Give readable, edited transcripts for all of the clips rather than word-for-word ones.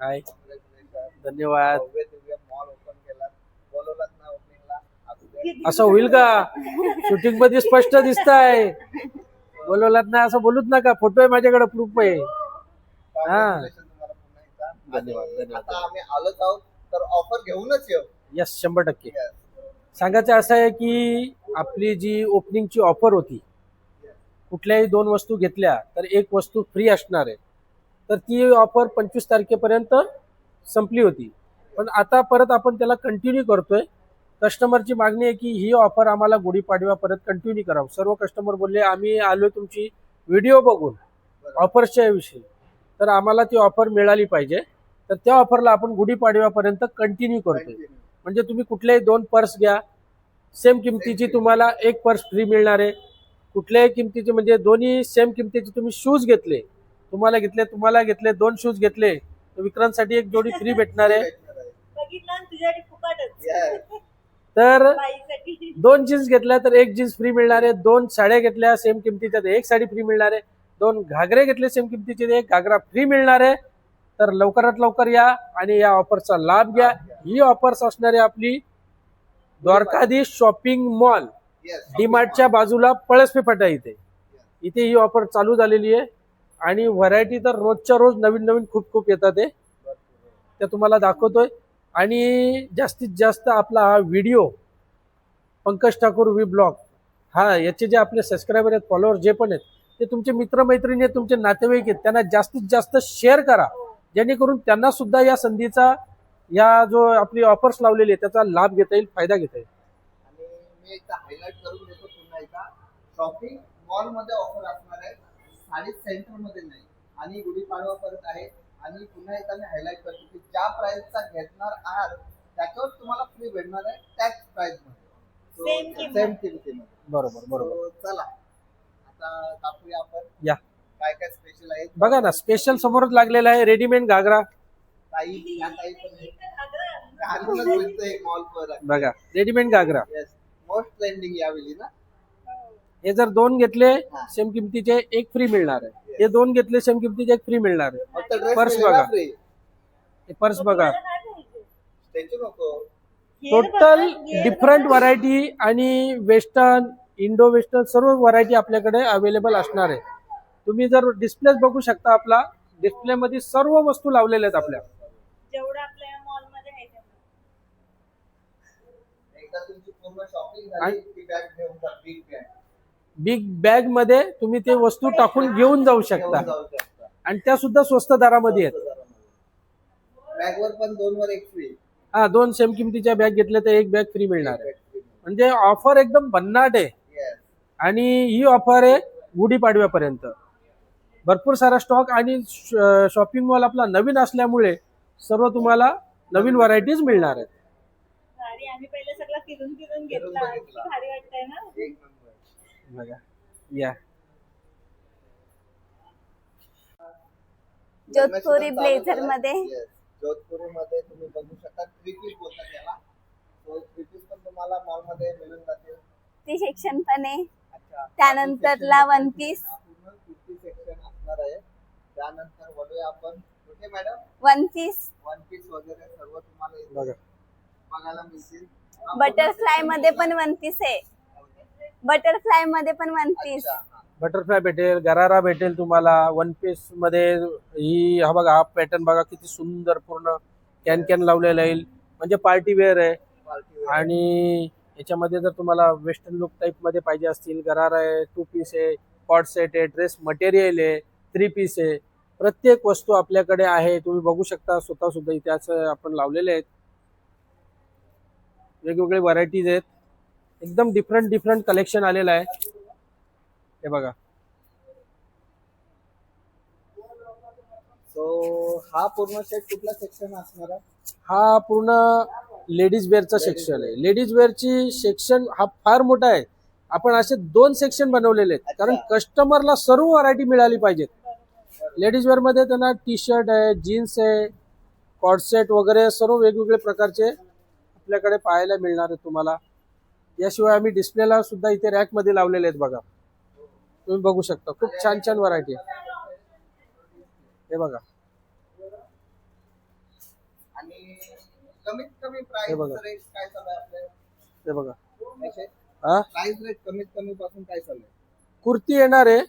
हाय. Congratulations. धन्यवाद. भव्य Divya mall open केला. बोलवलात ना ओपनिंगला? असू दे. असं होईल का? शूटिंग मध्ये स्पष्ट दिसतंय. बोलवलात ना असं बोलूच नका. फोटो आहे माझ्याकडे, प्रूफ आहे. हा. Congratulations तुम्हाला पुन्हा एकदा. धन्यवाद, आणि धन्यवाद. आता आम्ही आलोच आहोत तर ऑफर घेऊनच येऊ. यस, 100%. Yes. सांगायचं असं आहे की आपली जी ओपनिंगची ऑफर होती, कुठल्याही 2 वस्तू घेतल्या तर एक वस्तू फ्री असणार आहे. तर ती ऑफर 25 तारखेपर्यंत संपली होती. पण आता परत आपण त्याला कंटिन्यू करतोय. कस्टमरची मागणी आहे की ही ऑफर आम्हाला गुढीपाडव्यापर्यंत कंटिन्यू करावं. सर्व कस्टमर बोलले आम्ही आलो तुमची व्हिडिओ बघून ऑफर्सच्या विषयी, तर आम्हाला ती ऑफर मिळाली पाहिजे. तर त्या ऑफरला आपण गुढीपाडव्यापर्यंत कंटिन्यू करतोय. Continue. म्हणजे तुम्ही कुठल्याही 2 पर्स घ्या, सेम किमतीची तुम्हाला एक पर्स फ्री मिळणार आहे. कुठल्याही किमतीचे म्हणजे दोन्ही सेम किमतीचे तुम्ही शूज घेतले, तुम्हाला घेतले 2 शूज घेतले तर विक्रांतसाठी एक जोडी फ्री भेटणार आहे. भेटणार आहे. बघितलं तुझ्यासाठी फुकटच Yes. तर बाईसाठी 2 जीन्स घेतल्या तर एक जीन्स फ्री मिळणार आहे. 2 साड्या घेतल्या सेम किमतीच्या तर एक साडी फ्री मिळणार आहे. 2 घागरे घेतले सेम किमतीचे तर एक घागरा फ्री मिळणार आहे. तर लवकरात लवकर या आणि या ऑफरचा लाभ घ्या. ही ऑफर्स असणार आहे आपली द्वारकाधीश शॉपिंग मॉल, Yes. डीमार्टच्या बाजूला पळसपे फाटा इथे ही ऑफर चालू झालेली आहे. आणि व्हरायटी तर रोजच्या रोज नवीन नवीन खूप खूप येतात ते तुम्हाला दाखवतोय. आणि जास्तीत जास्त आपला हा video Pankaj Thakur vlog याचे जे आपले सबस्क्रायबर आहेत, फॉलोअर जे पण आहेत, ते तुमचे मित्रमैत्रिणी आहेत, तुमचे नातेवाईक आहेत, त्यांना जास्तीत जास्त शेअर करा, जेणेकरून त्यांना सुद्धा या संधीचा, या जो आपली ऑफर्स लावलेली आहे त्याचा लाभ घेता येईल, फायदा घेता येईल. आणि मी एकदा हायलाइट करून देतो पुन्हा एकदा. शॉपिंग मॉल मध्ये ऑफर असणार आहे, साडी सेंटर मध्ये नाही. आणि गुढीपाडवा परत आहे. आणि पुन्हा एकदा मी हायलाइट करतो की ज्या प्राइसचा घेणार आहात त्याच्यावर तुम्हाला फ्री भेटणार आहे त्याच प्राइस मध्ये. Same किंमत. सेम किमतीमध्ये. बरोबर बरोबर. So, चला आता दाखवूया आपण या काय काय स्पेशल आहे. बघा ना, स्पेशल समोरच लागलेला आहे रेडीमेड घागरा. ताई या ताई पण घालूनच मिळतोय मॉल पर. बघा, रेडीमेड घागरा. येस, मोस्ट ट्रेंडिंग यावेळी ना. हे जर 2 घेतले सेम किमतीचे एक फ्री मिळणार आहे. हे 2 घेतले सेम किमतीचे एक फ्री मिळणार आहे. फक्त ड्रेस पर्स बघा. फ्री. हे पर्स बघा. स्टॅच्यू नको. टोटल डिफरंट व्हरायटी आणि वेस्टर्न, इंडो वेस्टर्न सर्व व्हरायटी आपल्याकडे अवेलेबल असणार आहे. तुम्ही जर डिस्प्ले बघू शकता, आपला डिस्प्ले मध्ये सर्व वस्तू लावलेल्या आहेत आपल्या. जेवढं आपल्या या मॉल मध्ये आहे तेवढं. एकदा तुमची पूर्ण शॉपिंग झाली की बॅग घेऊन जा. बिग बॅग बिग बॅग मध्ये तुम्ही ते वस्तू टाकून घेऊन जाऊ शकता. जाऊ शकता. आणि त्या सुद्धा स्वस्त दरामध्ये आहेत. बॅगवर पण 2 वर 1 फ्री. 2 सेम किमतीच्या बॅग घेतल्या तर एक बॅग फ्री मिळणार आहे. म्हणजे ऑफर एकदम भन्नाट आहे. येस. आणि ही ऑफर आहे गुढीपाडव्यापर्यंत. भरपूर सारा स्टॉक आणि शॉपिंग मॉल आपला नवीन असल्यामुळे सर्व तुम्हाला नवीन व्हरायटीज मिळणार आहेत. भारी, आम्ही पहिले सगळं फिरून फिरून फिरून घेतला. बघितला. किती भारी वाटतंय ना. एक नंबर. बघा या जोधपुरी ब्लेझर मध्ये. Yes. जोधपुरी मध्ये तुम्ही बघू शकता 3 पीस बोलतात त्याला. तो 3 पीस पण तुम्हाला मॉल मध्ये मिळून जातील. ती सेक्शन पण आहे. अच्छा. त्यानंतरला वन पीस. हा पूर्ण 50 सेक्शन असणार आहे. त्यानंतर वळूया आपण कुठे madam? One piece one piece वगैरे सर्व तुम्हाला इथे बघा. बघायला मिळतील. हा बटरफ्लाय मध्ये पण वन पीस आहे. बटरफ्लाय मध्ये पण वन पीस. अच्छा, हा. बटरफ्लाय भेटेल, गरारा भेटेल तुम्हाला. वन पीस मध्ये ही हा बघा, हा पॅटर्न बघा किती सुंदर, पूर्ण कॅन कॅन लावलेला येईल, म्हणजे पार्टी वेअर आहे. Party wear. आणि याच्यामध्ये जर तुम्हाला वेस्टर्न लुक टाईप मध्ये पाहिजे असतील, गरारा आहे, 2 पीस आहे, कॉट सेट आहे, ड्रेस मटेरियल आहे, 3 पीस आहे, प्रत्येक वस्तू आपल्याकडे आहे. तुम्ही बघू शकता स्वतः सुद्धा इथे असं आपण लावलेले आहेत. वेगवेगळे व्हरायटीज आहेत. एकदम डिफरंट कलेक्शन आलेलं आहे. हे बघा. सो हा पूर्ण सेट कुठला सेक्शन असणार आहे? हा पूर्ण लेडीज वेअरचा सेक्शन आहे. लेडीज वेअरची सेक्शन हा फार मोठा आहे. आपण असे 2 सेक्शन बनवलेले आहेत, कारण कस्टमरला सर्व व्हरायटी मिळाली पाहिजेत. लेडीज वेअर मध्ये त्यांना टी शर्ट आहे, जीन्स आहे, कॉट सेट वगैरे सर्व वेगवेगळे प्रकारचे आपल्याकडे पाहायला मिळणार आहेत तुम्हाला. याशिवाय आम्ही डिस्प्लेला सुद्धा इथे रॅक मध्ये लावलेले आहेत बघा. तुम्ही बघू शकता खूप छान छान व्हरायटी आहे. हे बघा. आणि कमीत कमी हे प्राइस बघा. रेट काय चालू आहे आपल्या हे बघा याचे? हा प्राइस रेट कमीत कमी पासून काय चालू आहे? कुर्ती येणार आहे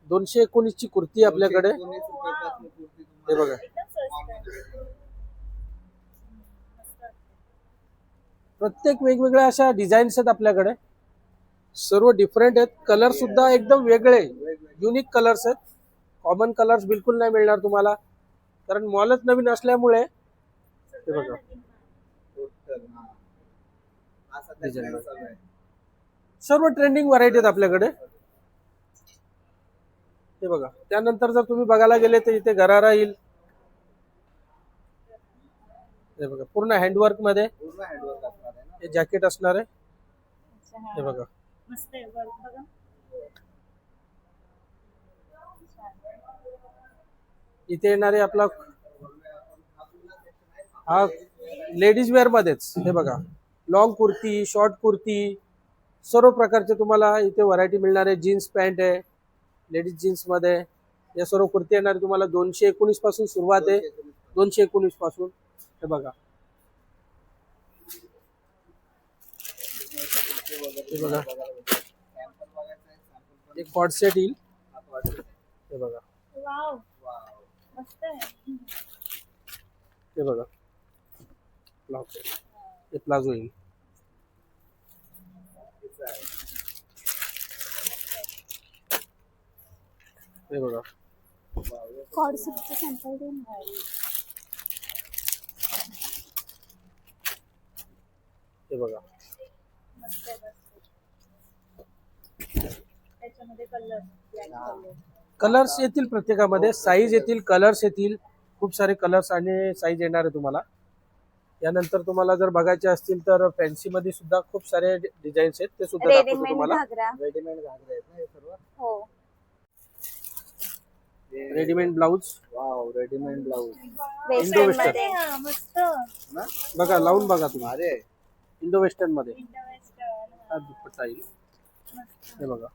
219 ची कुर्ती आहे आपल्याकडे. 219 रुपयापासून कुर्ती हे तुम्हाला बघा एकदम स्वस्त मॉलमध्ये भेटेल. मस्त. प्रत्येक वेगवेगळ्या अशा डिझाईन्स आहेत आपल्याकडे. सर्व डिफरंट आहेत. कलर सुद्धा एकदम वेगळे युनिक कलर्स आहेत. कॉमन कलर्स बिलकुल नाही मिळणार तुम्हाला, कारण मॉलच नवीन असल्यामुळे. हे बघा टोटल हा सध्या Design trend बघा. चालू आहे. सर्व ट्रेंडिंग व्हरायटी आहेत आपल्याकडे. हे बघा त्यानंतर जर तुम्ही बघायला गेले तर इथे गरारा येईल. हे बघा पूर्ण हँडवर्क मध्ये पूर्ण हँडवर्क असणार आहे ना. हे जॅकेट असणार आहे. अच्छा, हा. हे बघा मस्त आहे वर्क बघा. इथे येणारे आपला हा लेडीज वेअर मध्येच. हे बघा लॉंग कुर्ती, शॉर्ट कुर्ती, सर्व प्रकारचे तुम्हाला इथे व्हरायटी मिळणार आहे. जीन्स पॅन्ट आहे लेडीज जीन्स मध्ये. या सर्व कुर्ती येणार तुम्हाला 219 पासून सुरुवात आहे. 219 पासून. हे बघा हे बघा सॅम्पल बघायचं आहे, सॅम्पल पण एक कॉर्ड सेट येईल. दाखवायचं आहे. हे बघा वाव वाव. मस्त आहे. हे बघा प्लाझो. हे प्लाझो येईल. किती आहे? हे बघा वाव. कॉर्ड सेटचं सॅम्पल देऊन हे बघा मस्त आहे मस्त. त्याच्यामध्ये कलर ब्लॅक कलर. कलर्स येतील प्रत्येकामध्ये. साईज येतील, कलर्स येतील. खूप सारे कलर्स आणि साईज येणार आहे तुम्हाला. यानंतर तुम्हाला जर बघायचे असतील तर फॅन्सी मध्ये सुद्धा खूप सारे डिझाईन्स आहेत, ते सुद्धा दाखवतो रेडीमेड तुम्हाला. घागरा. रेडीमेड घागरे आहेत ना हे सर्व. हो readymade blouse wow readymade blouse western western. मध्ये. हा, मस्त. ना. बघा लावून बघा तुम्ही. अरे इंडो वेस्टर्न मध्ये इंडो वेस्टर्न. हा दुपट्टा येईल. मस्त. हे बघा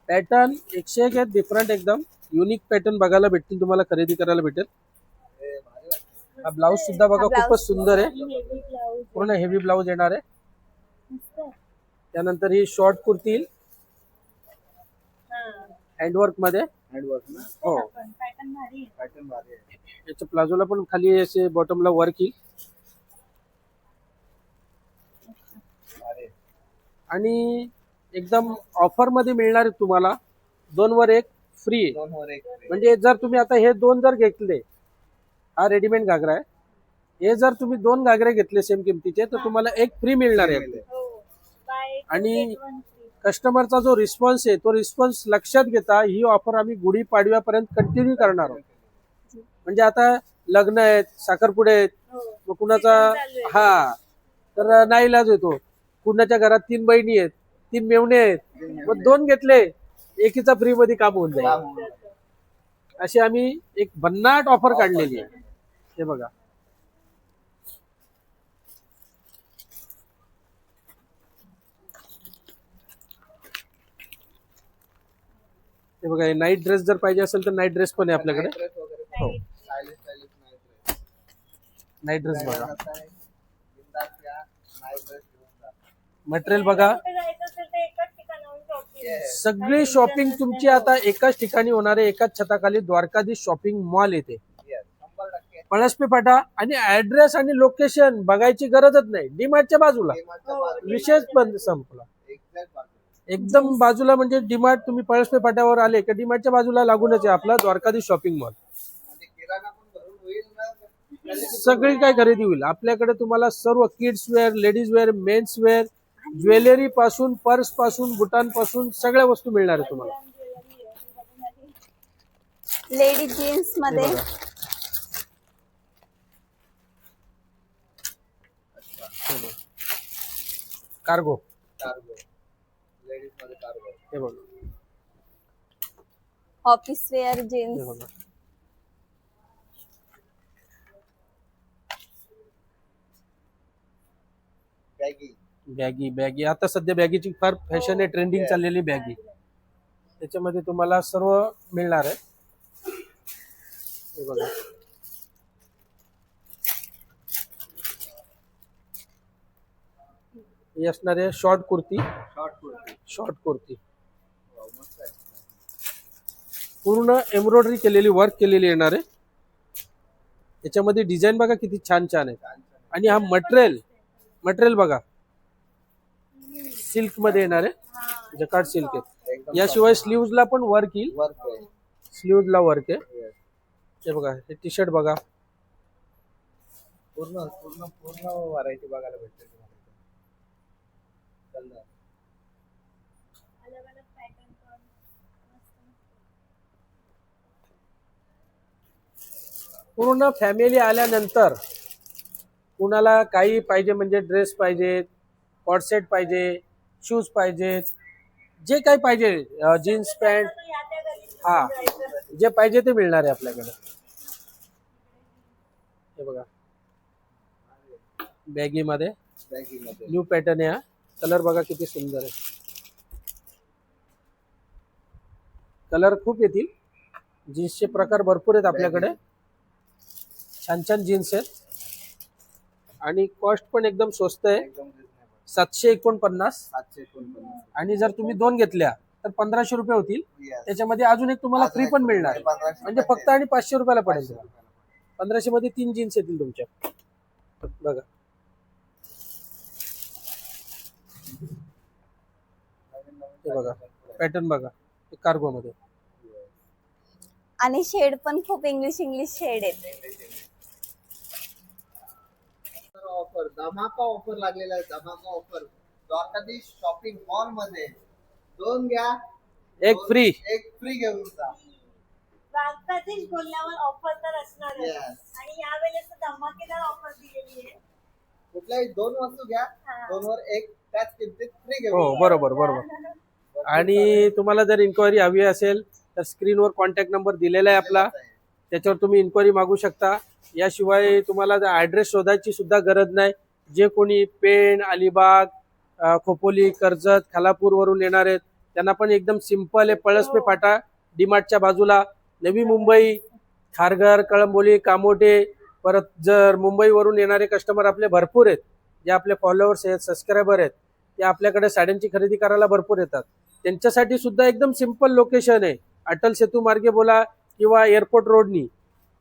पॅटर्न 101 आहेत डिफरंट एकदम युनिक पॅटर्न बघायला भेटतील तुम्हाला, खरेदी करायला भेटेल. हे भारी वाटतं. हा ब्लाऊज सुद्धा बघा हा खूपच सुंदर आहे. Heavy blouse. पूर्ण हेवी ब्लाऊज येणार आहे. मस्त. त्यानंतर ही शॉर्ट कुर्ती येईल हा. हँडवर्क मध्ये. हँडवर्क ना. हो पण पॅटर्न भारी आहे. पॅटर्न भारी आहे. याच्या प्लाझोला पण खाली असे बॉटमला वर्क येईल. भारी आहे. आणि एकदम ऑफर मध्ये मिळणार आहे तुम्हाला. 2 वर 1 फ्री आहे. 2 वर 1 free. म्हणजे जर तुम्ही आता हे 2 जर घेतले, हा रेडीमेड घागरा आहे, हे जर तुम्ही 2 घागरे घेतले सेम किमतीचे तर तुम्हाला 1 फ्री मिळणार आहे. हो. बाय आणि get one free. कस्टमरचा जो रिस्पॉन्स आहे तो रिस्पॉन्स लक्षात घेता ही ऑफर आम्ही गुढीपाडव्यापर्यंत कंटिन्यू करणार आहोत. म्हणजे आता लग्न आहेत, साखरपुडे आहेत, हो. मग कुणाचा Season चालू आहे. हा तर नाईलाज येतो. कुणाच्या घरात 3 बहिणी आहेत, 3 मेवणे आहेत, मग 2 घेतले एकीचा फ्री मध्ये काम होऊन जाईल. काम होऊन जातं. अशी आम्ही एक भन्नाट ऑफर काढलेली आहे. हे बघा हे बघा नाईट ड्रेस जर पाहिजे असेल तर नाईट ड्रेस पण आहे आपल्याकडे. Night dress वगैरे पण. हो Stylish stylish night dress. Night dress बघा. कसं आहे? बिनधास्त या, night dress घेऊन जा. मटेरियल बघा. कुठे जायचं असेल तर एकाच ठिकाणाहून शॉपिंग. Yes. सगळी शॉपिंग तुमची आता एकाच ठिकाणी होणार आहे. एकाच छताखाली द्वारकाधीश शॉपिंग मॉल येते. Yes. 100% पळसपे फाटा. आणि ऍड्रेस आणि लोकेशन बघायची गरजच नाही. डीमार्टच्या बाजूला. DMart च्या हो, बाजूला. विशेष बंद संपला. Exact बाजूला. एकदम बाजूला म्हणजे डीमार्ट. तुम्ही पळसपे फाट्यावर आले की डीमार्टच्या बाजूला लागूनच आहे आपला द्वारकाधीश शॉपिंग मॉल. म्हणजे किराणा पण भरून होईल ना. सगळी काय खरेदी होईल आपल्याकडे. तुम्हाला सर्व kids wear, ladies wear, mens wear, jewellery पासून, पर्स पासून, बुटांपासून सगळ्या वस्तू मिळणार आहे तुम्हाला. लेडीज जीन्स हे मध्ये. बघा. कार्गो. कार्गो. लेडीज मध्ये कार्गो. हे बघा. ऑफिस वेअर हे जीन्स. बघा. बॅगी. बॅगी. बॅगी आता सध्या बॅगीची फार फॅशन आहे, ट्रेंडिंग चाललेली बॅगी. त्याच्यामध्ये तुम्हाला सर्व मिळणार आहे. हे बघा ही असणार आहे short kurti. Short kurti. Short kurti wow, मस्त आहे. पूर्ण एम्ब्रॉयडरी केलेली, वर्क केलेली येणार आहे. याच्यामध्ये डिझाईन बघा किती छान छान आहे. छान छान. आणि हा मटेरियल बघा सिल्क मध्ये येणार आहे. हा. जकार्ड सिल्क आहे. एकदम याशिवाय स्लीव्हजला पण वर्क येईल. वर्क आहे. स्लीव्हजला वर्क आहे. Yes. हे बघा, हे टी शर्ट बघा. पूर्ण पूर्ण पूर्ण व्हरायटी बघायला भेटते तुम्हाला इथे. कलर. अलग अलग पॅटर्न पण मस्त. पूर्ण फॅमिली आल्यानंतर कुणाला काही पाहिजे म्हणजे ड्रेस पाहिजे, कॉर्डसेट पाहिजे, शूज पाहिजे, जे काही पाहिजे, जीन्स पॅन्ट, तो या त्या गल्लीत हा जायचं. जे पाहिजे ते मिळणार आहे आपल्याकडे. हे बघा बॅगी मध्ये बॅगीमध्ये. न्यू पॅटर्न आहे. हा कलर बघा किती सुंदर आहे. कलर खूप येतील. जीन्सचे प्रकार भरपूर आहेत आपल्याकडे. छान छान जीन्स आहेत आणि कॉस्ट पण एकदम स्वस्त आहे. एकदम रिजनेबल. 749. 749. आणि जर तुम्ही 2 घेतल्या तर 1500 रुपये होतील. Yes. त्याच्यामध्ये अजून एक तुम्हाला फ्री पण मिळणार आहे. 1500 म्हणजे फक्त आणि 500 रुपयाला पडेल 500 तुम्हाला. रुपयाला. 1500 मध्ये 3 जीन्स येतील तुमच्या. बघा नवीन नवीन हे बघा pattern भरपूर आहे. पॅटर्न बघा कार्गो मध्ये. आणि शेड पण खूप इंग्लिश शेड आहेत. ऑफर, धमाका ऑफर लागलेला आहे. धमाका ऑफर द्वारकाधीश शॉपिंग मॉल मध्ये 2 घ्या एक फ्री. एक फ्री घेऊन जा. द्वारकाधीश बोलल्यावर ऑफर तर असणारच. Yes. आणि यावेळेस तर धमाकेदार ऑफर दिलेली आहे. कुठल्याही 2 वस्तू घ्या, हा. 2 वर एक त्याच किमतीत फ्री हो घेऊन जा. बरोबर. आणि तुम्हाला जर इन्क्वायरी हवी असेल तर स्क्रीनवर कॉन्टॅक्ट नंबर दिलेला आहे आपला. त्याच्यावर तुम्ही इन्क्वायरी मागू शकता. याशिवाय तुम्हाला ॲड्रेस शोधायची सुद्धा गरज नाही. जे कोणी पेण, अलिबाग, खोपोली, कर्जत, खालापूरवरून येणार आहेत त्यांना पण एकदम सिंपल आहे. पळसपे फाटा डीमार्टच्या बाजूला. नवी मुंबई, खारघर, कळंबोली, कामोठे, परत जर मुंबईवरून येणारे कस्टमर आपले भरपूर आहेत. जे आपले फॉलोअर्स आहेत, सबस्क्रायबर आहेत, ते आपल्याकडे साड्यांची खरेदी करायला भरपूर येतात. त्यांच्यासाठी सुद्धा एकदम सिंपल लोकेशन आहे. अटल सेतू मार्गे बोला किंवा एअरपोर्ट रोडनी,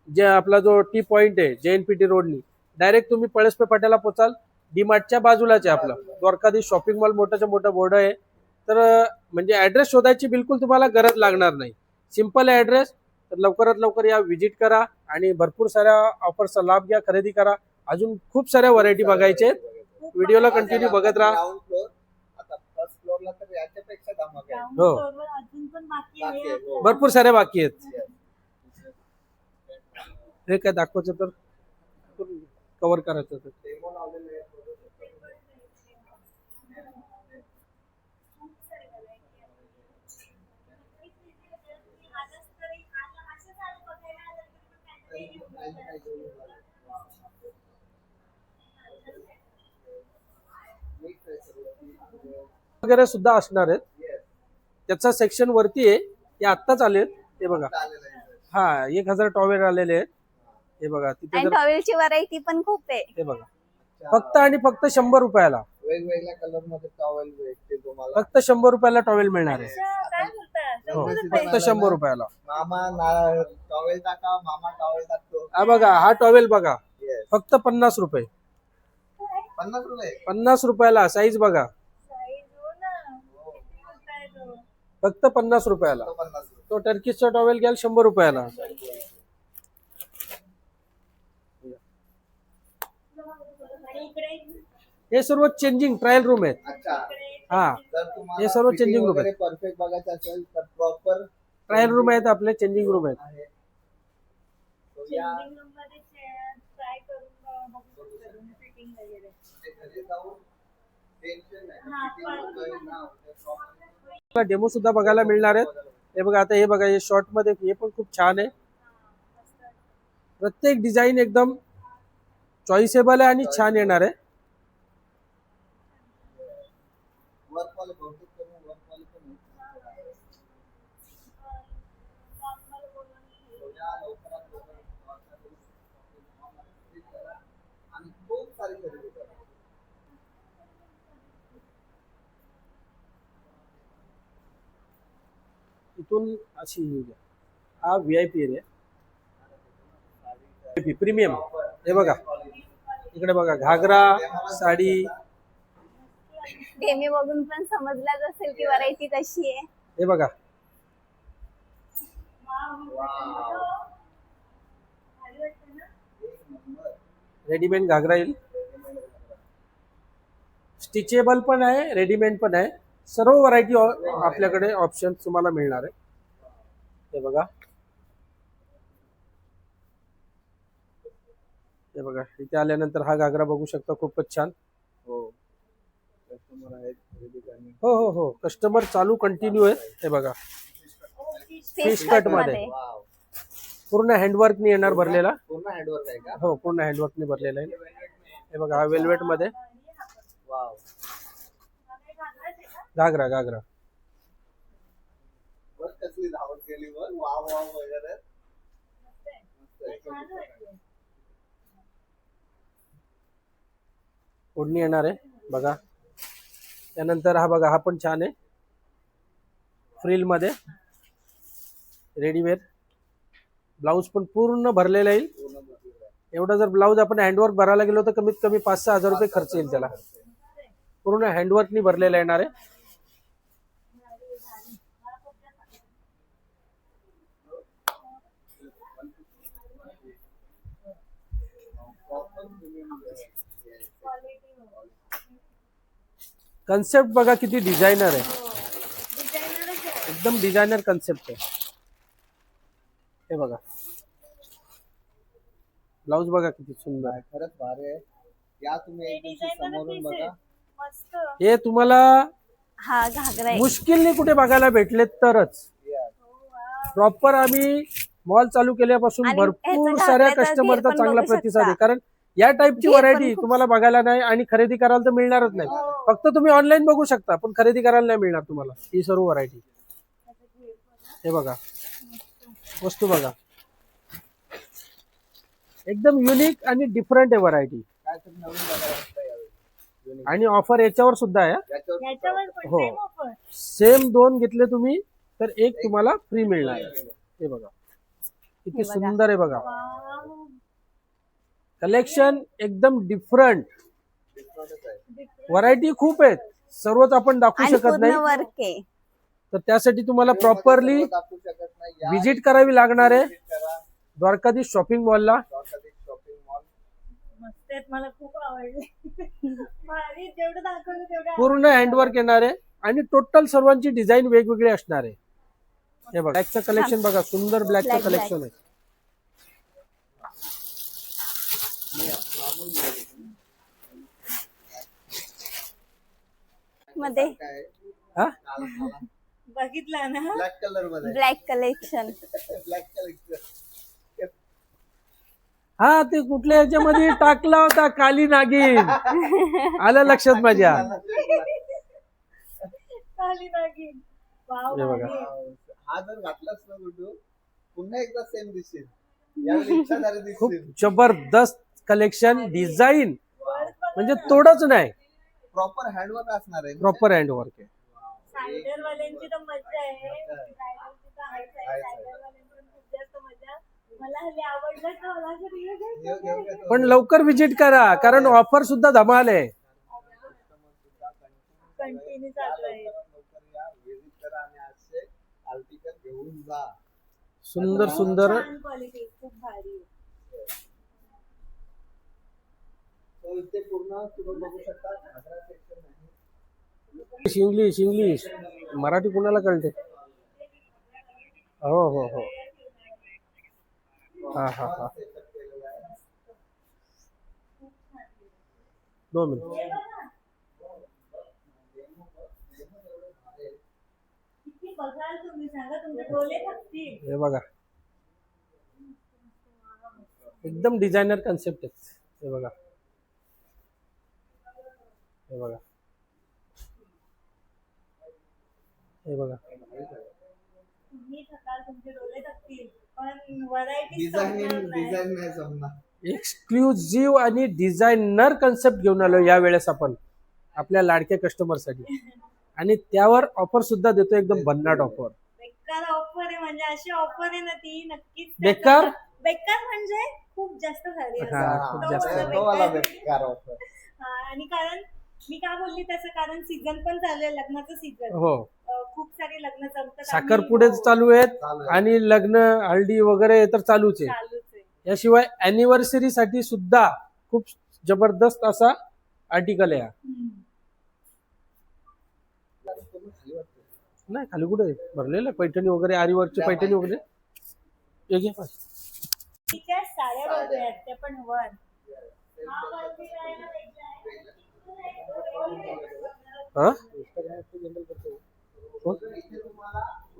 जे आपला जो टी पॉइंट आहे JNPT रोडनी, डायरेक्ट तुम्ही पळसपे फाट्याला पोचाल. डीमार्टच्या बाजूलाच आहे आपलं द्वारकाधीश शॉपिंग मॉल. मोठ्याच्या मोठं बोर्ड आहे. तर म्हणजे ॲड्रेस शोधायची बिलकुल तुम्हाला गरज लागणार नाही. सिंपल आहे ॲड्रेस. तर लवकरात लवकर या, व्हिजिट करा आणि भरपूर साऱ्या ऑफर्सचा लाभ घ्या, खरेदी करा. अजून खूप साऱ्या व्हरायटी बघायचे आहेत. व्हिडिओला कंटिन्यू बघत राहा. ग्राउंड फ्लोर, आता फर्स्ट फ्लोअरला तर याच्यापेक्षा धमाका आहे. ग्राउंड हो. फ्लोअरवर अजून पण बाकी बाकी आहे. आहे, हो. भरपूर साऱ्या बाकी आहेत. Yes. हे काय दाखवायचं तर कव्हर करायचं तर Demo लावलेले आहेत. Mix आहे सर्व. वगैरे सुद्धा असणार आहेत. Yes. त्याचा सेक्शन वरती आहे. ते आत्ताच आलेत. हे बघा, आलेलं आहे. हा 1000 टॉवेल आलेले आहेत. हे बघा तिथे आणि जर टॉवेलची व्हरायटी पण खूप आहे. हे बघा फक्त आणि फक्त 100 रुपयाला. वेगवेगळ्या कलर मध्ये टॉवेल भेटतील तुम्हाला. फक्त 100 रुपयाला टॉवेल मिळणार आहे. अच्छा, काय बोलताय? हो 100 फक्त रुपये. 100 रुपयाला. मामा टॉवेल टाका, मामा टॉवेल टाकतो. हा बघा, हा टॉवेल बघा Yes. फक्त 50 रुपये. 50 रुपये. 50 रुपयाला. साईज बघा साईज हो ना. किती बोलताय तो? फक्त 50 रुपयाला. तो 50 रुपये. तो टर्किशचा टॉवेल घ्याल 100 रुपयाला. आणि इकडे हे सर्व चेंजिंग ट्रायल रूम आहेत. अच्छा. हा जर तुम्हाला हे सर्व fitting changing room वगैरे परफेक्ट बघायचं असेल तर प्रॉपर ट्रायल रूम आहेत आपले, चेंजिंग रूम आहेत. आहे. तो या चेंजिंग रूम मध्ये ट्राय करून बघू शकतो फिटिंग वगैरे. घरी जाऊन टेन्शन नाही. हा, Fitting पण- वगैरे ना होते, proper. आपला डेमो सुद्धा बघायला मिळणार आहेत. हे बघा, आता हे बघा, हे शॉर्ट मध्ये हे पण खूप छान आहे. प्रत्येक डिझाईन एकदम चॉईसेबल आहे आणि छान येणार आहे. वर्क वाले बहुतेक करून वर्क वाले पण आहेत. तो या लवकरात लवकर आणि खूप सारी खरेदी करा. इथून अशी येऊ द्या. हा VIP एरिया प्रीमियम. हे बघा इकडे बघा घागरा साडी. डेमी बघून पण समजलाच असेल की व्हरायटी कशी आहे. हे बघा रेडीमेड घागरा येईल. स्टिचेबल पण आहे रेडीमेड पण आहे. सर्व व्हरायटी आपल्याकडे ऑप्शन तुम्हाला मिळणार आहे. हे बघा हे बघा इथे आल्यानंतर हा घागरा बघू शकता खूपच छान. हो कस्टमर आहेत खरेदी करणे. हो हो हो कस्टमर चालू कंटिन्यू आहे. हे बघा फिश कट कट मध्ये. मध्ये वाव पूर्ण हँडवर्कनी येणार भरलेला. पूर्ण हँडवर्क आहे का? हो पूर्ण हँडवर्कनी भरलेला आहे. हे बघा हा वेल्वेट मध्ये वाव घागरा घागरा. बघ कसली धावत गेली बघ. वाव वाव वगैरे मस्त आहे. ओढणी येणार आहे बघा. त्यानंतर हा बघा हा पण छान आहे फ्रिल मध्ये रेडीवेअर. ब्लाऊज पण पूर्ण भरलेला येईल. एवढा जर ब्लाऊज आपण हँडवर्क भरायला गेलो तर कमीत कमी 5-6 हजार रुपये खर्च येईल त्याला. पूर्ण हँडवर्कनी भरलेला येणार आहे. कन्सेप्ट बघा किती डिझायनर आहे. एकदम डिझायनर कन्सेप्ट आहे. हे बघा ब्लाऊज बघा किती सुंदर आहे. खरंच भारी आहे. या तुम्ही एक दिवशी समोरून बघा. मस्त. हे तुम्हाला हा घागरा आहे. मुश्किलने कुठे बघायला भेटले तरच. प्रॉपर आम्ही मॉल चालू केल्यापासून आणि भरपूर ह्याचा साऱ्या घागऱ्याचा कस्टमरचा घेर पण चांगला बघू प्रतिसाद आहे. शकता. कारण या टाईपची घेर पण व्हरायटी खूप- तुम्हाला बघायला नाही आणि खरेदी करायला तर मिळणारच नाही. फक्त तुम्ही ऑनलाईन बघू शकता पण खरेदी करायला नाही मिळणार तुम्हाला ही सर्व व्हरायटी. हे बघा वस्तू बघा एकदम युनिक आणि डिफरंट आहे व्हरायटी. काहीतरी नवीन बघायला भेटतं यावेळी. आणि ऑफर याच्यावर सुद्धा आहे. याच्यावर पण हो. same offer. सेम 2 घेतले तुम्ही तर एक तुम्हाला फ्री मिळणार आहे. हे बघा किती हे बघा. सुंदर आहे बघा. Wow. कलेक्शन एकदम डिफरंट. डिफरंटच आहे. व्हरायटी खूप आहेत. सर्वच आपण दाखवू आणि शकत पूर्ण नाही. वर्क आहे. तर त्यासाठी तुम्हाला प्रॉपरली सर्व दाखवू शकत नाही. या व्हिजिट करावी लागणार आहे visit करा. द्वारकाधीश शॉपिंग मॉलला. Dwarkadhish shopping mall. मस्त आहेत. मला खूप आवडले. भारी जेवढं दाखवलं तेवढं पूर्ण हँडवर्क येणार आहे आणि टोटल सर्वांची डिझाईन वेगवेगळी असणार आहे. हे बघा ब्लॅकचं कलेक्शन बघा सुंदर ब्लॅकचं Black, कलेक्शन आहे. मध्ये काय हा बघितलं ना. ब्लॅक कलर मध्ये. Black collection. Black colour. हा ते कुठल्या ह्याच्यामध्ये टाकला होता काली नागिन. आलं लक्षात माझ्या. चाली नागिन. वाव हे बघा. भारी. हा जर घातलास ना गुड्डू पुन्हा एकदा सेम दिसशील. यावेळी इच्छाधारी खूप दिसशील. जबरदस्त कलेक्शन डिझाईन वर्क बघा म्हणजे ना. तोडच नाही. प्रॉपर हँडवर्क असणार आहे. प्रॉपर हँडवर्क आहे. सायडर वाल्यांची तर मजा आहे. सायडरची तर आहेच आहे. सायडर वाल्यांची पण खूप जास्त मजा. मला हल्ली आवडलं का मला असं घेऊ, घेऊ, घेऊ. पण लवकर विजिट करा कारण ऑफर सुद्धा धमाल आहे. कंटिन्यू चालू आहे. लवकर या, visit करा आणि आजचे आर्टिकल घेऊन जा. सुंदर सुंदर छान क्वालिटी खूप भारी आहे. तो इथे पूर्ण तुम्ही बघू शकता घागरा सेक्शन आहे. इंग्लिश इंग्लिश मराठी कुणाला कळते. हो हो हो हा हा हा सेटअप केलेला आहे. 2 मिनिट. किती बघाल तुम्ही सांगा तुमचे डोळे थकतील. हे बघा एकदम डिझायनर कन्सेप्ट आहे. हे बघा हे बघा हे बघा तुम्ही थकाल तुमचे डोळे थकतील पण व्हरायटी डिझाईन नाही जमणार. एक्सक्लुझिव्ह आणि डिझायनर कन्सेप्ट घेऊन आलो या वेळेस आपण आपल्या लाडक्या कस्टमरसाठी आणि त्यावर ऑफर सुद्धा देतो एकदम भन्नाट ऑफर. बेकार म्हणजे अशी ऑफर आहे ना ती नक्कीच बेकार? बेकार म्हणजे खूप जास्त झाली असं. हा, खूप तो जास्त. मला तो मला बेकार. बेकार offer. हा, आणि कारण मी का बोलली त्याचं कारण सीझन पण चालू आहे, लग्नाचं सीझन. हो, खूप सारे लग्न जमतात. साखरपुडे आम्ही- हो, चालू आहेत चालू आहे. आणि लग्न हळदी वगैरे तर चालूच आहे. चालूच आहे. याशिवाय अॅनिव्हर्सरी साठी सुद्धा खूप जबरदस्त असा आर्टिकल आहे हा. तुम्ही खाली वाटतं. नाही खाली कुठे भरलेलं आहे. पैठणी वगैरे आरीवर्कची पैठणी वगैरे हे घे पाय. तिच्या साड्या बघूयात त्या पण वर. हा वरती जायला वेगळा आहे. हाँ?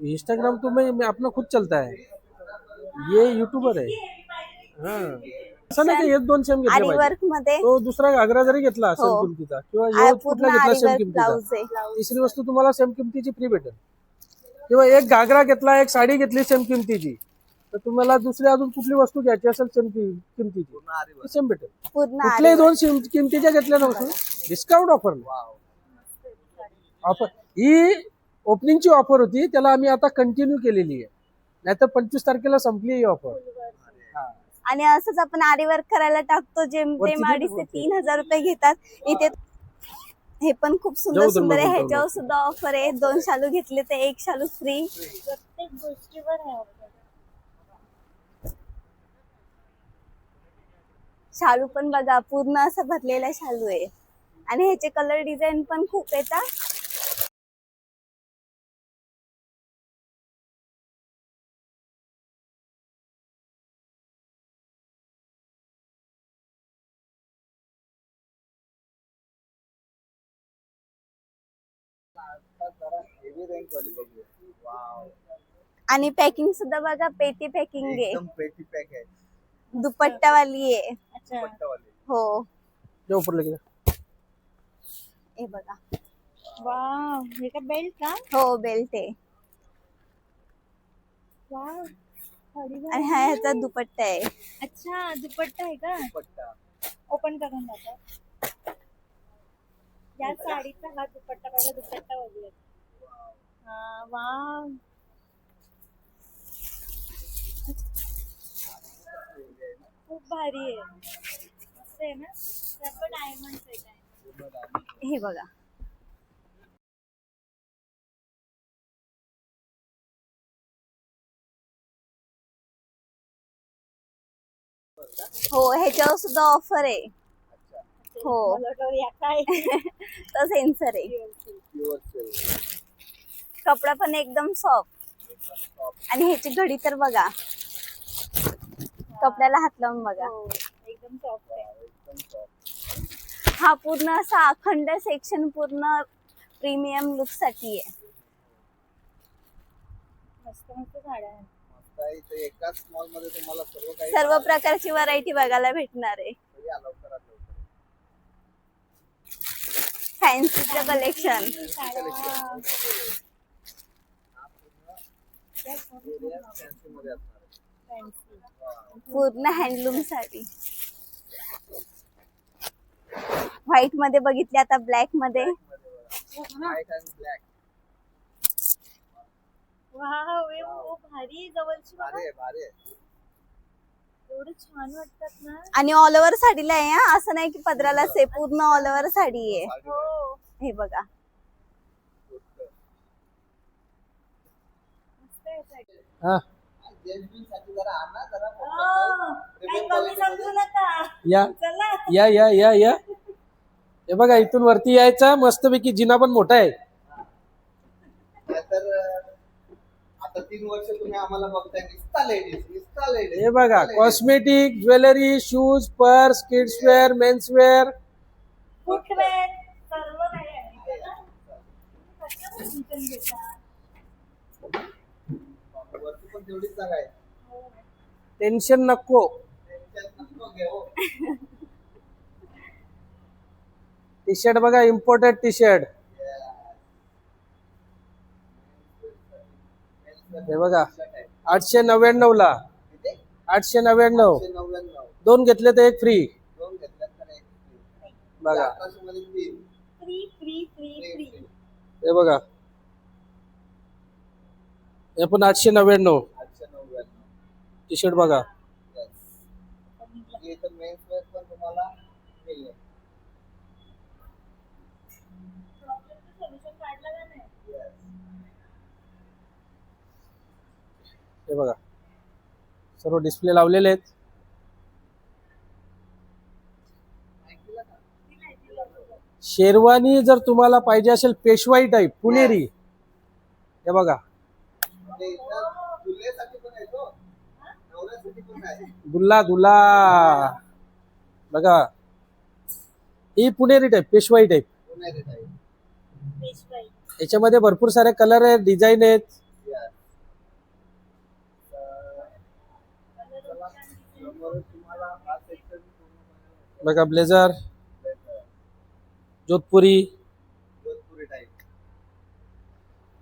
इंस्टाग्राम तो मैं अपना खुद चलता है. ये यूट्यूबर आहे. हा, असं नाही की एक दोन सेम घेतले आरी पाहिजे. वर्क मध्ये तो दुसरा घागरा जरी घेतला सेम हो. किमतीचा किंवा ह्यो पूर्ण कुठला घेतला आरी सेम वर्क किमतीचा, ब्लाउज आहे. तिसरी वस्तू तुम्हाला सेम किमतीची फ्री भेटेल. किंवा एक घागरा घेतला, एक साडी घेतली सेम किमतीची, तर तुम्हाला दुसरी अजून कुठली वस्तू घ्यायची असेल सेम किमतीची पूर्ण आरी सेम भेटेल. पूर्ण कुठल्याही आरी दोन किमतीच्या घेतल्या नव्हतं डिस्काउंट ऑफर वाव. ऑफर ही ओपनिंगची ऑफर होती, त्याला आम्ही आता कंटिन्यू केलेली आहे. नाहीतर 25 तारखेला संपली ही ऑफर. आणि असंच आपण आरी वर्क करायला टाकतो जे वरती ते दे, 2.5 ते वरती. 3,000 रुपये घेतात. इथे हे पण खूप सुंदर जाऊ दे सुंदर आहे. मग, ह्याच्यावर सुद्धा ऑफर आहे. 2 शालू घेतले तर 1 शालू फ्री. प्रत्येक गोष्टीवर आहे offer. शालू पण बघा पूर्ण असं भरलेला शालू आहे आणि ह्याचे कलर डिझाईन पण खूप येतात. आता जरा हेवी रेंज वाली बघूया. वाव. आणि पॅकिंग सुद्धा बघा पेटी पॅकिंग आहे. एकदम पेटी पॅक आहे. दुपट्टा वाली आहे. अच्छा. पट्टावाली. हो जे ऑफर लगे हे बघा. वाव, हे का बेल्ट का? हो बेल्ट आहे वाव, आणि हा ह्याचा दुपट्टा आहे. अच्छा, दुपट्टा आहे का? पट्टा. ओपन करून दाखव. या साडीचा हा दुपट्टा पहिला दुपट्टा बघूया. हा, वाव. खूप भारी आहे. मस्त आहे ना? सर्व डायमंड आहे काय? पूर्ण diamond. हे बघा. हो ह्याच्यावर सुद्धा ऑफर आहे. अच्छा. हो. मला वाटलं या काय? तो सेन्सर आहे. Pure silk. कपडा पण एकदम सॉफ्ट एकदम soft. आणि ह्याची घडी तर बघा. कपड्याला हात लावून बघा. हो, एकदम सॉफ्ट आहे. एकदम soft. हा पूर्ण असा अखंड सेक्शन पूर्ण प्रीमियम लुक साठी आहे. मस्त मस्त साड्या आहेत. मस्त आहे. इथे एकाच मॉल मध्ये तुम्हाला सर्व काही सर्व प्रकारची व्हरायटी बघायला भेटणार आहे. तरी allow करा लवकर. फॅन्सीचं कलेक्शन. Area fancy मध्ये असणार आहे. Fancy. पूर्ण हँडलूम साडी. व्हाईट मध्ये बघितली आता ब्लॅक मध्ये. White and black. वाव, ए, ओ, भारी आहे. जवळची बघा. भारी आहे, भारी आहे. एवढं छान वाटतात ना. आणि ऑल ओव्हर साडीला आहे हा. असं नाही की पदरालाच आहे. पूर्ण ऑल ओव्हर साडी आहे. साडी हो, हे बघा. मस्त. मस्त आहे साडी. हा जेंट्स साठी जरा आणा जरा हो, काही कमी समजू नका. या चला. या या या या हे बघा, इथून वरती यायचा मस्तपैकी जिना पण मोठा आहे. तर आता 3 वर्ष तुम्ही आम्हाला बघताय निस्ता लेडीज हे बघा, cosmetic, jewellery, shoes, purse, kids wear, mens wear. Footwear सर्व काही आहे. चला. कशावर tension घेता? वरती पण तेवढीच जागा आहे. हो. टेन्शन नको. टेन्शन नको घेऊ. टी शर्ट बघा, इम्पोर्टेड टी शर्ट. हे बघा, 899 ला. 899. 899. दोन घेतले तर एक फ्री. 2 घेतल्यात तर एक free. बघा 1100 मध्ये 3. Free free free free. हे बघा, हे पण 899 899. टी शर्ट बघा. Yes. हे तर मेन्स वेअर पण तुम्हाला मिळेल. सोल्युशन काढलं का नाही? Yes. हे बघा सर्व डिस्प्ले लावलेले आहेत. ऐकलं का? शेरवानी जर तुम्हाला पाहिजे असेल पेशवाई टाईप पुणेरी, हे बघा म्हणजे इथं दुल्ह्यासाठी पण आहे तो. नवऱ्यासाठी पण आहे. दुल्ला दुल्ला बघा, ही पुणेरी टाईप पेशवाई टाईप. पुणेरी टाईप. पेशवाई. याच्यामध्ये भरपूर सारे कलर आहेत, डिझाईन आहेत. Yes. समोर तुम्हाला हा सेक्शन बघा ब्लेझर जोधपुरी. जोधपुरी टाईप.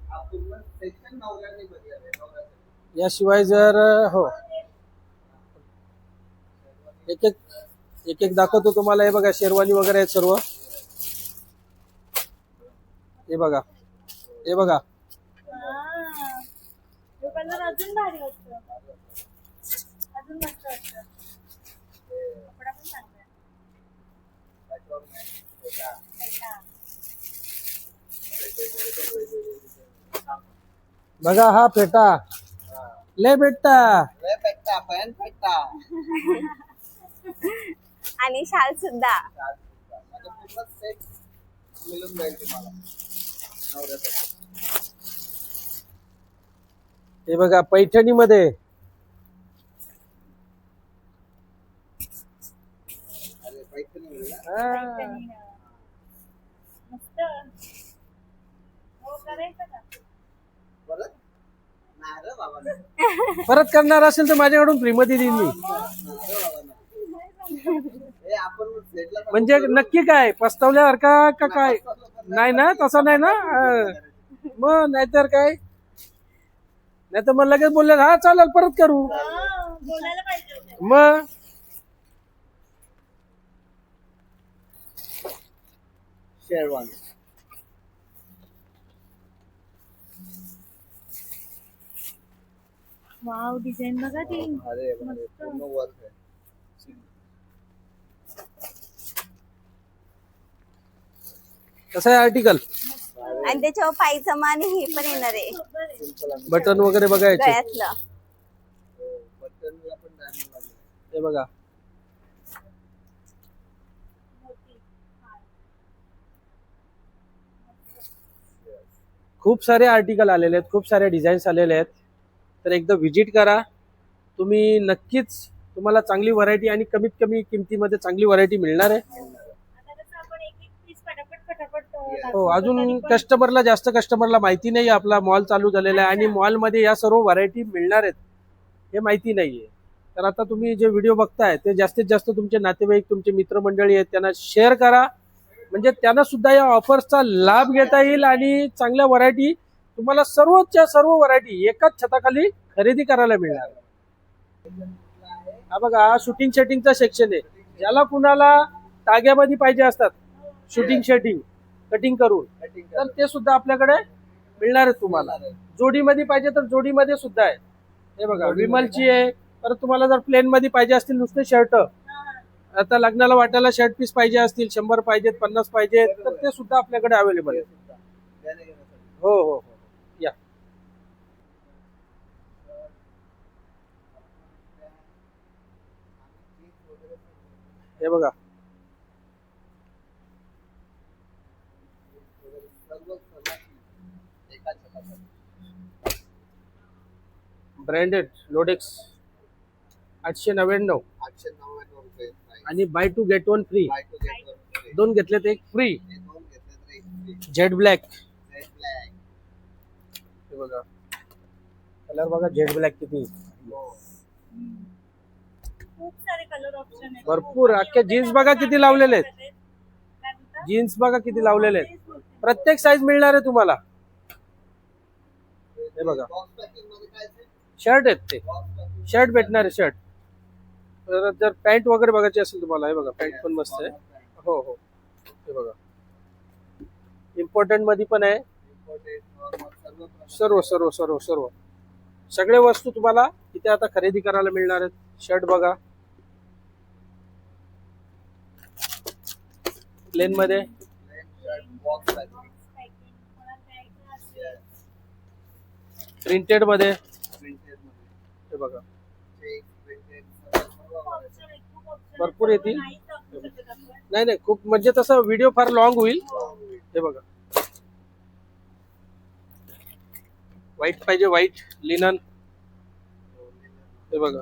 हा पूर्ण सेक्शन नवऱ्याने बनलेला आहे. नवऱ्यासाठी. याशिवाय जर हो एक एक दाखवतो तुम्हाला. हे बघा शेरवानी वगैरे आहेत सर्व. हे बघा हे बघा हा. तो कलर अजून भारी वाटतो. अजून मस्त वाटतं. कपडा पण चांगला आहे. बघा हा फेटा ले भेटता. वे पेट्टा, पॅन पेट्टा. आणि शाल सुद्धा. म्हणजे पूर्ण सेट मिळून जाईल तुम्हाला नवऱ्यासाठी. हे बघा पैठणी मध्ये. अरे पैठणी मिळेल ना? पैठणी, हा. मस्त. हो करायचं का? परत नाही रे बाबा नाही. परत करणार असेल तर माझ्याकडून फ्री मध्ये देईन मी. नाही रे बाबा नाही. हे आपण सेटला पण म्हणजे नक्की काय पस्तावल्यासारखा का काय? नाही ना, तसं नाही ना. मग नाहीतर काय, नाही तर मग लगेच बोलले हा चालेल परत करू. हा, बोलायला पाहिजे होतं. मग शेरवानी. वाव, डिझाईन बघा ती. अरे बापरे, पूर्ण वर्क आहे. कसं आहे आर्टिकल. आणि त्याच्यावर पायजमा आणि हे पण येणार आहे सिंपल आणि बटन वगैरे बघायचे. गळ्यातलं. बटनला पण डायमंड लागले. हे बघा खूप सारे आर्टिकल आलेले आहेत, खूप सारे डिझाईन्स आलेले आहेत. तर एकदा व्हिजिट करा तुम्ही नक्कीच. तुम्हाला चांगली व्हरायटी आणि कमीत कमी किमतीमध्ये चांगली व्हरायटी मिळणार आहे. आता कसं आपण एक एक पीस फटाफट हो दाखवतो, अजून तरी पण कस्टमरला जास्त कस्टमरला माहिती नाही आपला मॉल चालू झालेला आहे आणि मॉलमध्ये या सर्व व्हरायटी मिळणार आहेत हे माहिती नाहीये. तर आता तुम्ही जे व्हिडिओ बघताय ते जास्तीत जास्त तुमचे नातेवाईक तुमचे मित्रमंडळी आहेत त्यांना शेअर करा, म्हणजे त्यांना सुद्धा या ऑफर्सचा लाभ घेता येईल आणि चांगल्या व्हरायटी तुम्हाला सर्वच्या सर्व व्हरायटी एकाच छताखाली खरेदी करायला मिळणार. हा बघा हा शूटिंग सेटिंगचा सेक्शन आहे. ज्याला कुणाला ताग्यामध्ये पाहिजे असतात शूटिंग सेटिंग कटिंग करून तर ते सुद्धा आपल्याकडे मिळणार आहे तुम्हाला. जोडीमध्ये पाहिजे तर जोडीमध्ये सुद्धा आहे. हे बघा विमलची आहे. परत तुम्हाला जर प्लेन मध्ये पाहिजे असतील नुसते शर्ट, आता लग्नाला वाटायला शर्ट पीस पाहिजे असतील 100 पाहिजेत 50 पाहिजेत तर ते सुद्धा आपल्याकडे अवेलेबल आहे. हो हो हो या. हे बघा ब्रँडेड लोडेक्स 899 899 रुपये price. आणि buy two get one free. Buy to get one free. दोन घेतले तर एक फ्री. हे दोन घेतले तर एक free. Z black. Red black. हे बघा कलर बघा जेड ब्लॅक किती हो. खूप सारे कलर ऑप्शन आहेत. भरपूर. आणि अख्खे एवढे jeans बघा भारी किती लावलेले आहेत. काय म्हणता? जीन्स बघा किती लावलेले आहेत. तेच बोलते. प्रत्येक साईज मिळणार आहे तुम्हाला. हे बघा Box packing मध्ये काय आहे? शर्ट आहेत ते. Box packing. शर्ट भेटणार आहे शर्ट. जर पॅन्ट वगैरे बघायची असेल तुम्हाला हे बघा पॅन्ट पण मस्त आहे. हो हो हे बघा इम्पॉर्टंट मध्ये पण आहे. Imported, normal, सर्व प्रकार. सर्व सर्व सर्व सर्व सगळे वस्तू तुम्हाला इथे आता खरेदी करायला मिळणार आहेत. शर्ट बघा प्लेन मध्ये, बॉक्स पॅकिंग पॅकिंग मला द्यायचं असेल प्रिंटेड मध्ये प्रिंटेड मध्ये हे बघा चेक प्रिंटेड सर्व खूप variety. ऑप्शन आहेत, खूप ऑप्शन भरपूर येतील. नाही दाखवू शकत आपण. नाही नाही खूप म्हणजे तसं व्हिडिओ फार लॉंग होईल. हे बघा व्हाईट पाहिजे, व्हाईट लिनन. हे बघा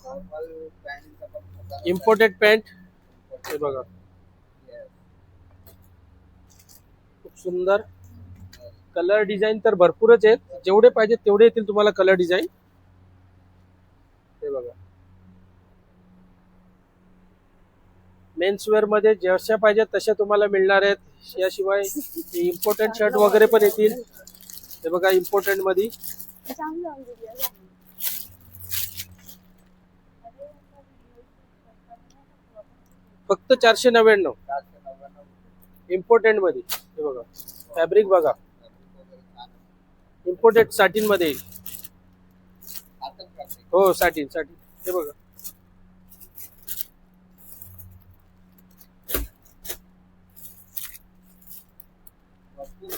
नॉर्मल पॅन्टचा पण 1000 इम्पोर्टेड पॅन्ट. हे बघा Yes. खूप सुंदर. कलर डिझाईन तर भरपूरच आहेत, जेवढे पाहिजे तेवढे येतील तुम्हाला कलर डिझाईन. हे बघा मेन्सवेअर मध्ये जशा पाहिजे तशा तुम्हाला मिळणार आहेत. याशिवाय इम्पोर्टंट शर्ट वगैरे पण येतील. हे बघा इम्पोर्टंट मध्ये जाम लावून दिली आहे. फक्त 499 499 इम्पोर्टंट मध्ये. हे बघा फॅब्रिक बघा वगैरे छान आहे. इम्पोर्टेड साटिन मध्ये येईल. आता करते हो साटिन साटिन. हे बघा भरपूर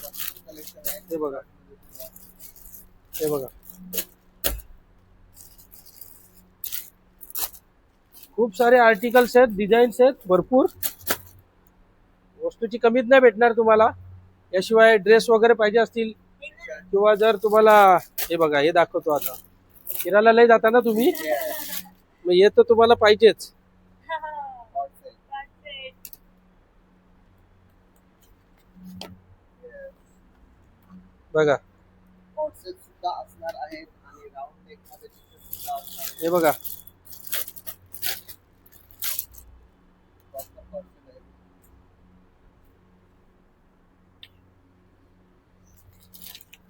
कलेक्शन आहे. हे बघा हे बघा खूप सारे आर्टिकल्स आहेत, डिझाईन्स आहेत भरपूर. वस्तूची कमीत नाही भेटणार तुम्हाला. याशिवाय ड्रेस वगैरे पाहिजे असतील किंवा जर तुम्हाला हे बघा हे दाखवतो आता. फिरायला लय जाता ना तुम्ही, मग हे तर तुम्हाला पाहिजेच. Hot sale. बघा Hot sale सुद्धा असणार आहेत आणि राऊंड नेक मध्ये सुद्धा असणार आहे. हे बघा Proper hot sale आहे.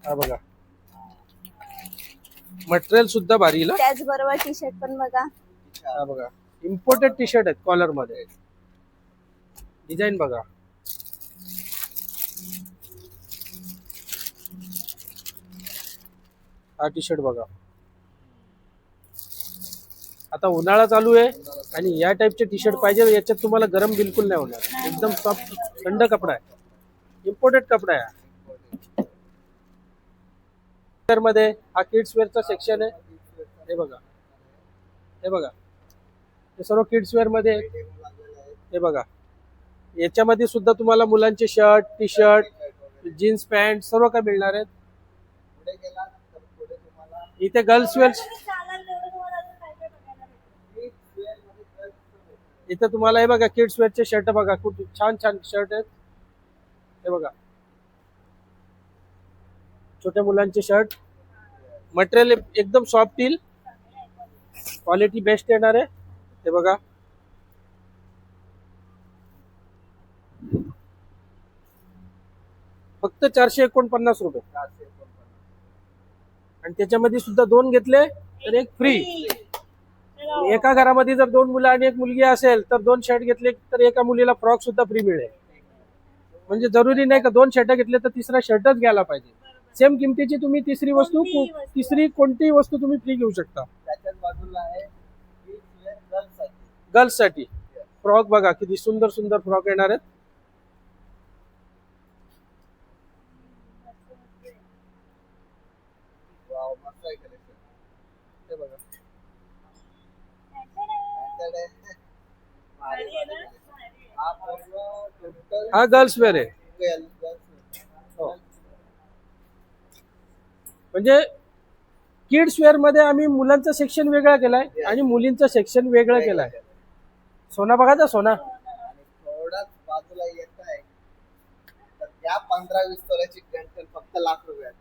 हा बघा मटेरियल सुद्धा भारी आहे ना. त्याचबरोबर टी शर्ट पण बघा. हा बघा इम्पोर्टेड टी शर्ट आहेत कॉलर मध्ये. डिझाईन बघा हा टी शर्ट बघा. आता उन्हाळा चालू आहे आणि या टाईपचे टी शर्ट पाहिजे. याच्यात तुम्हाला गरम बिलकुल नाही होणार. एकदम सॉफ्ट थंड कपडा आहे, इम्पोर्टेड कपडा आहे. मध्ये हा किड्स वेअरचा सेक्शन आहे. हे बघा हे बघा हे सर्व किड्स वेअर मध्ये आहे. हे बघा याच्यामध्ये सुद्धा तुम्हाला मुलांचे shirt, T shirt, jeans pant सर्व काय मिळणार आहेत. पुढे गेला तर पुढे तुम्हाला इथे गर्ल्स वेअर, चालेल तेवढं तुम्हाला अजून काय काय बघायला भेटेल. किड्स वेअर मध्ये ड्रेस भेटणार. इथे तुम्हाला हे बघा किड्स वेअरचे शर्ट बघा खूप छान छान शर्ट आहेत. हे बघा छोट्या मुलांचे शर्ट. मटेरियल एकदम सॉफ्ट येईल, क्वालिटी बेस्ट येणार आहे. हे बघा फक्त 449 रुपये. 449. आणि त्याच्यामध्ये सुद्धा दोन घेतले तर एक फ्री. चला. एका घरामध्ये जर दोन मुलं आणि एक मुलगी असेल तर दोन शर्ट घेतले तर एका मुलीला फ्रॉक सुद्धा फ्री मिळेल. म्हणजे जरुरी नाही का दोन शर्ट घेतले तर तिसरा शर्टच घ्यायला पाहिजे. सेम किमतीची तुम्ही तिसरी वस्तू कोणतीही वस्तू. तिसरी कोणतीही वस्तू तुम्ही फ्री घेऊ शकता. त्याच्याच बाजूला आहे किड्स वेअर गर्ल्ससाठी. गर्ल्स साठी फ्रॉक बघा किती सुंदर सुंदर फ्रॉक येणार आहेत. वाव मस्त आहे कलेक्शन. हे बघा भारी आहे ना? भारी आहे. हा पूर्ण टोटल हा गर्ल्स वेअर आहे. हो. म्हणजे किड्स वेअर मध्ये आम्ही मुलांचा सेक्शन वेगळा केलाय आणि मुलींचा सेक्शन वेगळा केलाय. सोना बघायचा सोना आणि थोडाच बाजूला येत आहे तर त्या 15-20 तोल्याची गंठन फक्त लाख रुपयात.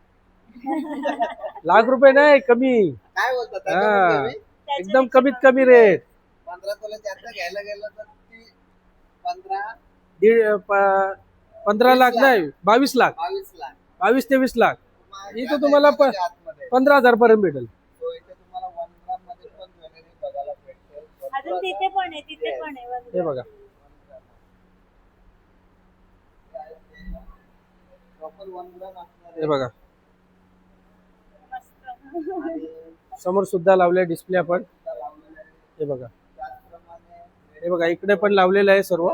लाख रुपये नाही कमी. काय बोलतात हा. त्याच्यामध्ये मी एकदम कमीत कमी रेट. 15 तोल्याची आता घ्यायला गेलं तर ती 15 15 लाख नाही 22 लाख 22 लाख 22-23 लाख. मग इथं या तुम्हाला त्याच्या आतमध्ये. 15,000 पर्यंत भेटेल. तो इथे तुम्हाला 1 ग्राम मध्ये पण ज्वेलरी बघायला भेटेल. अजून तिथे पण आहे, तिथे पण आहे. हे बघा प्रॉपर 1 ग्राम असणार हे बघा मस्त. समोर सुद्धा लावले डिस्प्ले आपण. लावलेलं आहे. हे बघा, त्याचप्रमाणे हे बघा इकडे पण लावलेलं आहे, सर्व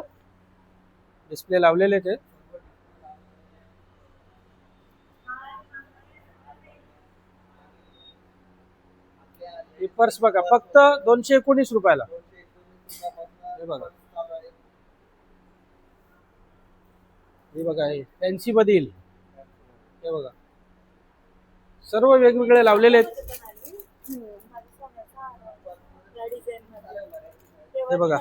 डिस्प्ले लावलेले आहेत. ही पर्स बघा फक्त 219 रुपयाला. हे बघा, हे बघा, हे फॅन्सी मधील हे बघा सर्व वेगवेगळे लावलेले आहेत. हे बघा,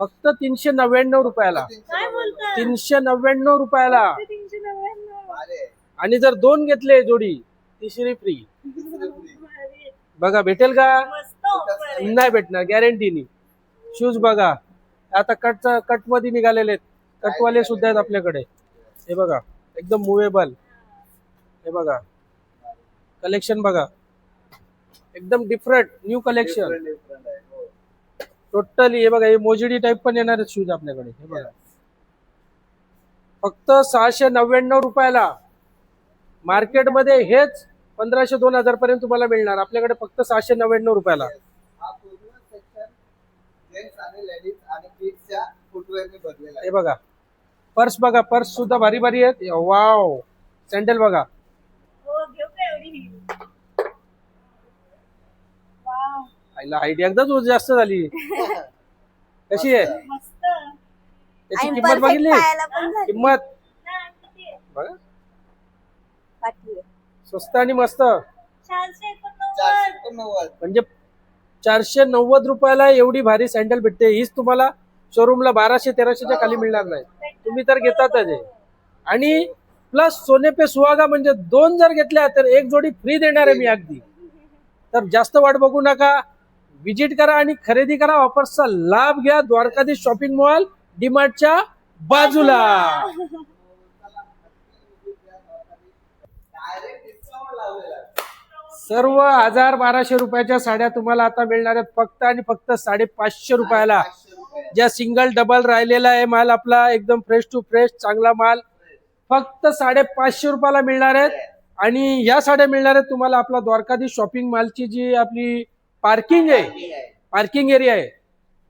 फक्त 399 रुपयाला. काय बोलता? 399 रुपयाला. 399. आणि जर 2 घेतले जोडी तिसरी फ्री. बघा भेटेल का? मस्त offer आहे. नाही भेटणार गॅरंटीनी. शूज बघा आता कट मध्ये निघालेले आहेत, कटवाले सुद्धा आहेत आपल्याकडे. हे बघा एकदम मुवेबल. हे बघा कलेक्शन बघा एकदम डिफरंट न्यू कलेक्शन टोटली. हे बघा हे मोजिडी टाइप पण येणार आहेत शूज आपल्याकडे. हे बघा फक्त 699 रुपयाला. मार्केटमध्ये हेच 1500-2000 पर्यंत तुम्हाला मिळणार, आपल्याकडे फक्त 699 रुपयाला. हा पूर्ण सेक्शन जेंट्स आणि लेडीज आणि किड्सच्या फुटवेअरने भरलेला आहे. हे बघा पर्स बघा, पर्स सुद्धा भारी भारी आहेत. वाव, सँडल बघा. हो, घेऊ का एवढी? वाव, आईला आयडिया एकदाच जास्त झाली. कशी आहे मस्त. त्याची आणि किंमत परफेक्ट बघितली? पायाला पण झाली. किंमत नाही, किती आहे? बघा पाठवूया. स्वस्त आणि मस्त. 489. 490. म्हणजे 490 रुपयाला एवढी भारी सँडल भेटते. हीच तुम्हाला शोरूमला 1200-1300च्या खाली मिळणार नाही. तुम्ही तर घेतातच आहे. आणि प्लस सोने पे सुहागा, म्हणजे 2 जर घेतल्या तर 1 जोडी फ्री देणार आहे मी अगदी. तर जास्त वाट बघू नका, विजिट करा आणि खरेदी करा. ऑफर्सचा लाभ घ्या. द्वारकाधीश शॉपिंग मॉल डीमार्टच्या बाजूला. डायरेक्ट डिस्काउंट लावलेला आहे. सर्व 1000-1200 रुपयाच्या साड्या तुम्हाला आता मिळणार आहेत फक्त आणि फक्त 550 रुपयाला. 500 रुपये. ज्या सिंगल डबल राहिलेला आहे माल आपला एकदम फ्रेश टू फ्रेश चांगला माल फक्त 550 रुपयाला मिळणार आहेत. आणि या साड्या मिळणार आहेत तुम्हाला आपला द्वारकाधीश शॉपिंग मॉलची जी आपली पार्किंग आहे, पार्किंग एरिया आहे,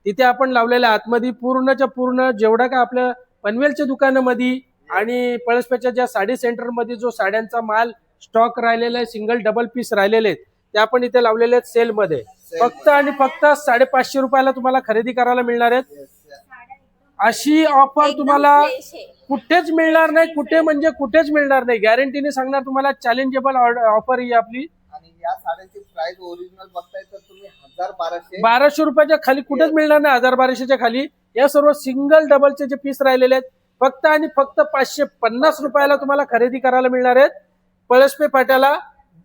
तिथे आपण लावलेल्या आतमध्ये पूर्णच्या पूर्ण जेवढा का आपल्या पनवेलच्या दुकानामध्ये आणि पळसपेच्या ज्या साडी सेंटर मध्ये जो साड्यांचा माल स्टॉक राहिलेला आहे, सिंगल डबल पीस राहिलेले आहेत, ते आपण इथे लावलेले आहेत सेल मध्ये. फक्त आणि फक्त 550 रुपयाला तुम्हाला खरेदी करायला मिळणार आहेत. Yes, yes. अशी ऑफर एकदम तुम्हाला fresh आहे. कुठेच मिळणार नाही. कुठे म्हणजे कुठेच मिळणार नाही. गॅरंटीने सांगणार तुम्हाला. चॅलेंजेबल ऑफर ही आपली. आणि या साड्यांची प्राइस ओरिजिनल बघताय तर तुम्ही 1200 1200 रुपयाच्या खाली कुठेच मिळणार नाही. 1200च्या खाली या सर्व सिंगल डबलचे जे पीस राहिलेले आहेत फक्त आणि फक्त 550 रुपयाला तुम्हाला खरेदी करायला मिळणार आहेत. पळसपे फाट्याला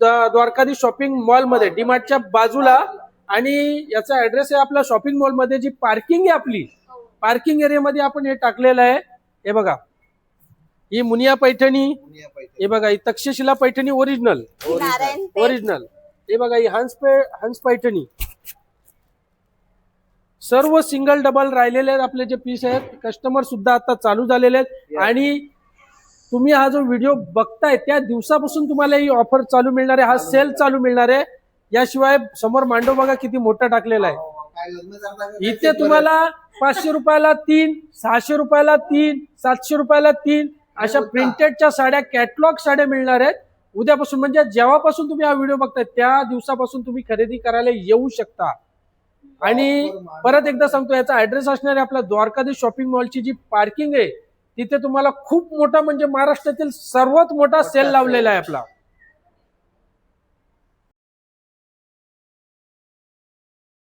द्वारकाधीश शॉपिंग मॉल मध्ये डीमार्टच्या बाजूला. आणि याचा ऍड्रेस आहे आपला शॉपिंग मॉल मध्ये जी पार्किंग आहे आपली, पार्किंग एरियामध्ये आपण हे टाकलेलं आहे. हे बघा ही मुनिया पैठणी. पुण्या पैठणी. हे बघा ही तक्षशिला पैठणी ओरिजिनल. नारायण पेठ. ओरिजिनल. हे बघा ही हंस पैठणी. सर्व सिंगल डबल राहिलेले आहेत आपले जे पीस आहेत. कस्टमर सुद्धा आता चालू झालेले आहेत. आणि तुम्ही हा जो व्हिडिओ बघताय त्या दिवसापासून तुम्हाला ही ऑफर चालू मिळणार आहे. हा सेल चालू मिळणार आहे. याशिवाय समोर मांडव बघा किती मोठा टाकलेला आहे. काय लग्न करता इथे तुम्हाला 500 रुपयाला 3, 600 रुपयाला 3, 700 रुपयाला 3 अशा प्रिंटेडच्या साड्या, कॅटलॉग साड्या मिळणार आहेत. उद्यापासून म्हणजे जेव्हापासून तुम्ही हा व्हिडिओ बघताय त्या दिवसापासून तुम्ही खरेदी करायला येऊ शकता. आणि परत एकदा सांगतो याचा ऍड्रेस असणार आहे आपला द्वारकाधीश शॉपिंग मॉलची जी पार्किंग आहे तिथे तुम्हाला खूप मोठा म्हणजे महाराष्ट्रातील सर्वात मोठा सेल लावलेला आहे आपला.